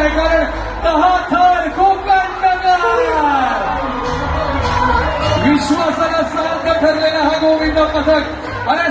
आहे, कारण 10 थर कोकण नगर विश्वासाला सार्थ ठरलेला हा गोविंद पथक. आणि